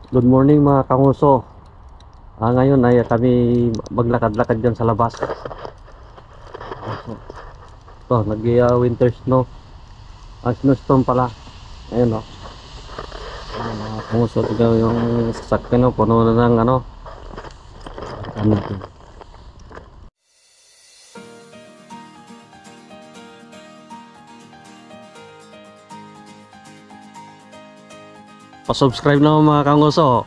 Good morning mga kanguso. Ngayon ay kami maglakad-lakad dyan sa labas. So, winter snow. Snowstorm pala. Ayun o. Mga kanguso, tignan yung sasakyan o. Puno na ng ano. Ano natin. Pa-subscribe naman mga kanguso.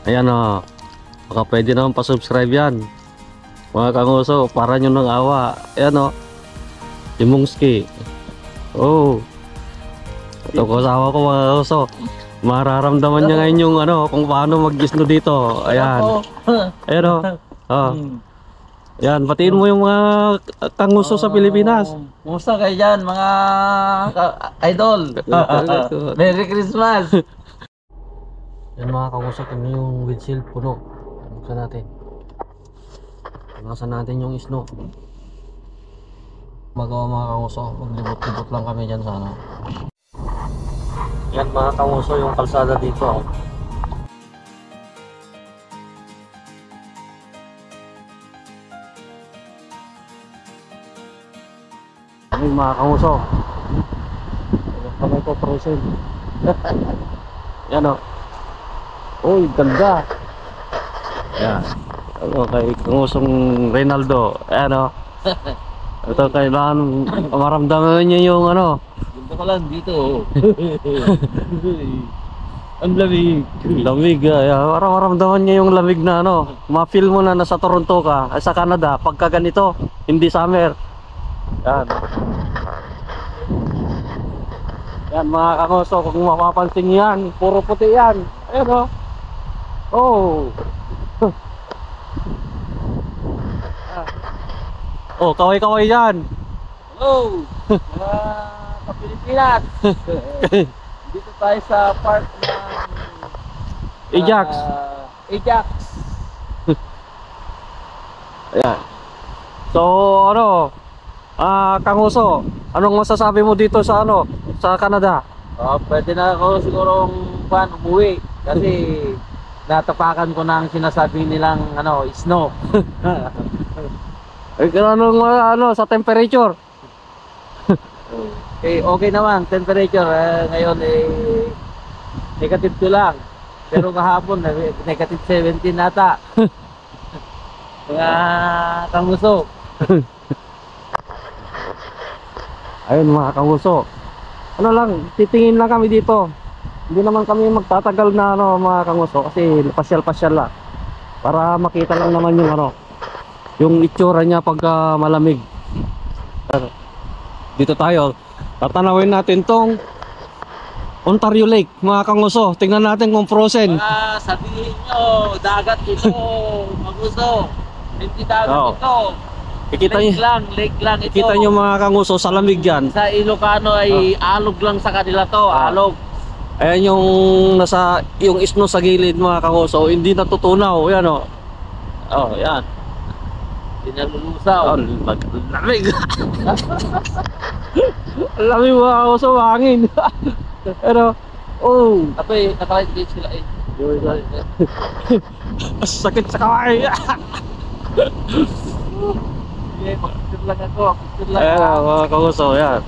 Ayan o. Baka pwede naman pa-subscribe yan. Mga kanguso, para nyo ng awa. Ayan o. Imungski. Oh. Ito ko asawa ko mga kanguso. Mararamdaman niya ngayon yung ano, kung paano mag-gisno dito. Ayan. Ayan o. Oh. Ayan, batiin mo yung mga kanguso sa Pilipinas. Kumusta kayo dyan mga idol? Merry Christmas! Yan mga kanguso, kung yung windshield puno. Buksan natin. Buksan natin yung snow. Magawa mga kanguso, maglibot-libot lang kami dyan sa ano. Yan mga kanguso, yung kalsada dito. Yan mga kanguso. Kamay ko frozen. Yan o. Uy, ganda. Yan. Ano kay kangusong Reynaldo. Ayan o. Ito kailangan maramdaman niya yung ano. Ganda ko lang dito. Ang lamig. Lamig. Parang maramdaman niya yung lamig na ano. Ma-feel mo na nasa Toronto ka. Sa Canada. Pagka ganito. Hindi summer. Yan. Yan mga kanguso. Kung mapapansin yan. Puro puti yan. Ayan o. Oh. Oh, kaway-kaway yan. Hello! Mga kapilipinas! Dito tayo sa park ng Ajax. Ajax. Ayan. So, ano? Kanguso, anong masasabi mo dito sa ano? Sa Canada? Pwede na ako sigurong umuwi kasi natapakan ko na ang sinasabi nilang ano, snow. Ano sa temperature? Okay naman temperature ngayon negative 2 lang. Pero kahapon negative 17 nata. Kaya kanguso. Ayun mga kanguso. Ano lang, titingin lang kami dito. Hindi naman kami magtatagal na ano mga kanguso kasi pasyal-pasyal lang. Para makita lang naman yung ano, yung itsura niya pagka malamig. Dito tayo. Tatanawin natin tong Ontario Lake mga kanguso. Tingnan natin kung frozen. Sabihin nyo, dagat ito, maguso. Hindi dagat ito. Lake lang ito. Kita nyo mga kanguso sa lamig yan. Sa Ilocano ay alog lang sa kanila to, alog. Ayan yung nasa yung snow sa gilid mga kanguso, hindi natutunaw. Yan o. Oh, yan. Hindi nalulusaw. Lamig. Lamig mga kanguso, hangin. Pero, oh. Apoy, nakakit sila eh. Sakit sa kamay. Mag-picture lang ako. Picture lang Ayan ako. mga kanguso, yan.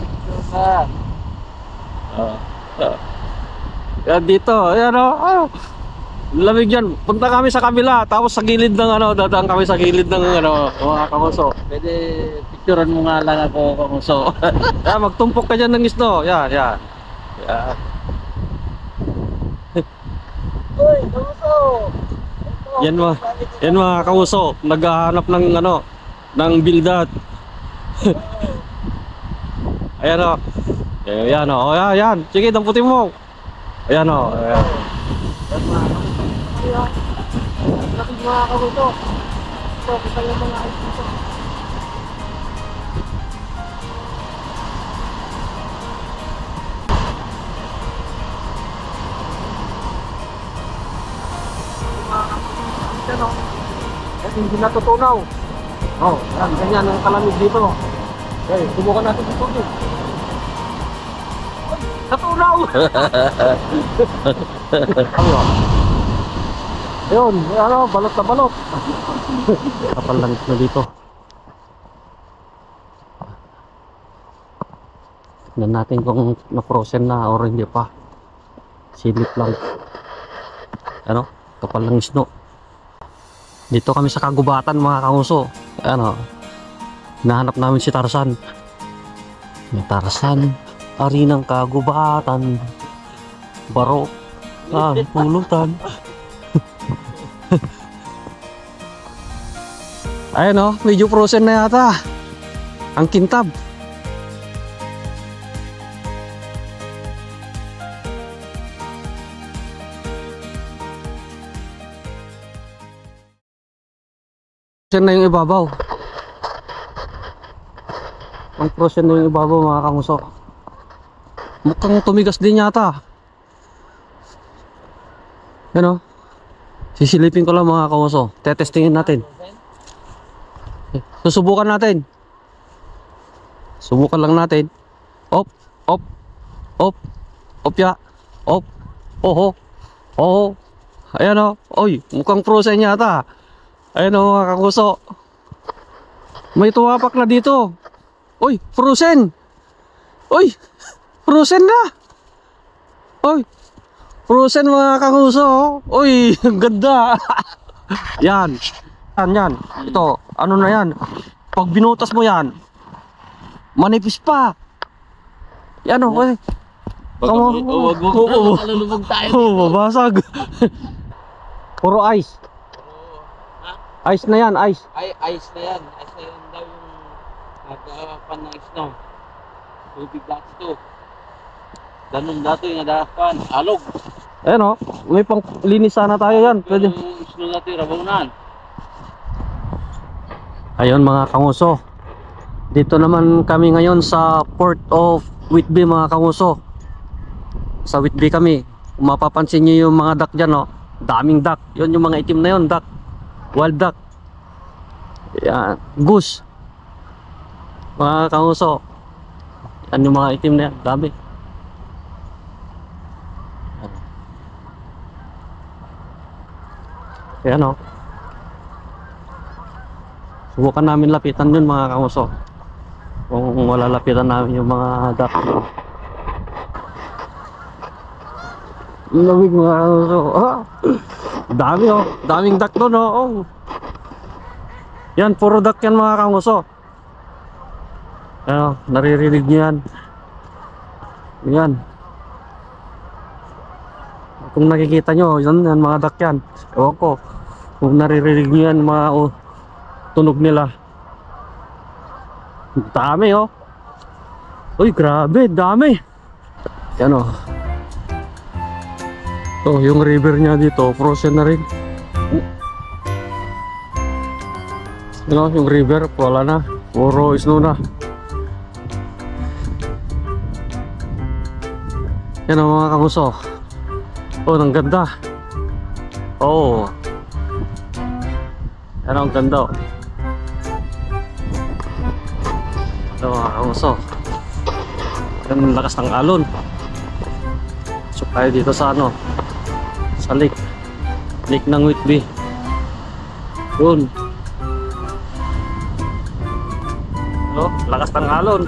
Yan dito, ayan o. Lamig yan. Punta kami sa kabila, tapos sa gilid ng ano, dadaan kami sa gilid ng ano, mga kanguso. Pwede picturean mo nga lang ako, kanguso. Yan, magtumpok ka dyan ng snow. Yan, yan. Yan. Uy, kanguso! Yan mga kanguso, naghahanap ng ano, ng bildat. Ayan o. Ayan o. Ayan. Sige, damputin mo. Ayan o. Ayan. Laki mga kanguso. Ito, kita yung mga ice dito. Kasi hindi natutunaw. Oh, yan, ganyan ang kalamig dito. Okay, subukan natin ito. Natunaw! Ayun, ano, balot na balot. Kapal lang na dito. Tignan natin kung na-frozen na or hindi pa. Silip lang. Ano, kapal lang snow. Dito kami sa kagubatan mga kanguso. Ano, hinahanap namin si Tarzan. Yung Tarzan, ari ng kagubatan. Baro, pulutan. Ayan o, medyo frozen na yata ang kintab. Frozen na yung ibabaw. Ang frozen na yung ibabaw mga kanguso. Mukhang tumigas din yata. Yan o. Sisilipin ko lang mga kanguso. Tetestingin natin. Susubukan natin. Subukan lang natin. Op, op, op, opya, op, oho, oho. Ayan o. Oy, mukhang frozen yata. Ayan o mga kanguso. May tumapak na dito. Oy, frozen. Oy, frozen na. Oy, frozen mga kanguso. Oy, ang ganda. Yan. Yan. Ito, ano na yan? Pag binutas mo yan, manipis pa. Yan o, eh. Wag mo malulubog tayo. Mabasag. Puro ice. Ice na yan, ice. Ay, ice na yan. Ice na yan daw yung nagkapan ng snow. Tubig dati to. Ganun dati yung nadakan. Alog. Ayan o, may pang linis sana tayo yan. Pwede. Yung snow natin, rabunan. Ayun mga kanguso. Dito naman kami ngayon sa Port of Whitby mga kanguso. Sa Whitby kami. Kung mapapansin nyo yung mga duck dyan o. Daming duck. Yun yung mga itim na yun, duck. Wild duck. Yan. Goose. Mga kanguso. Yan yung mga itim na yan. Dami. Yan o. Subukan namin lapitan yun mga kanguso. Kung wala lapitan namin yung mga duck. Lamig mga kanguso. Dami oh. Daming duck doon oh. Yan, puro duck yan mga kanguso. Ano, naririnig nyo yan. Yan. Kung nakikita nyo, yan mga duck yan. Ewan ko. Kung naririnig nyo yan mga tunog nila. Dami oh. Uy, grabe, dami. Yan oh. Oh, yung river niya dito, frozen na rin. Ano, yung river, wala na. Puro snow na. Yan oh, mga kanguso. Oh, ang ganda. Oh. Yan ang ganda oh. Ito mga kanguso. Yan ang lakas ng alon. So tayo dito sa ano, sa lake ng Whitby. Yun. Oh, lakas ng alon.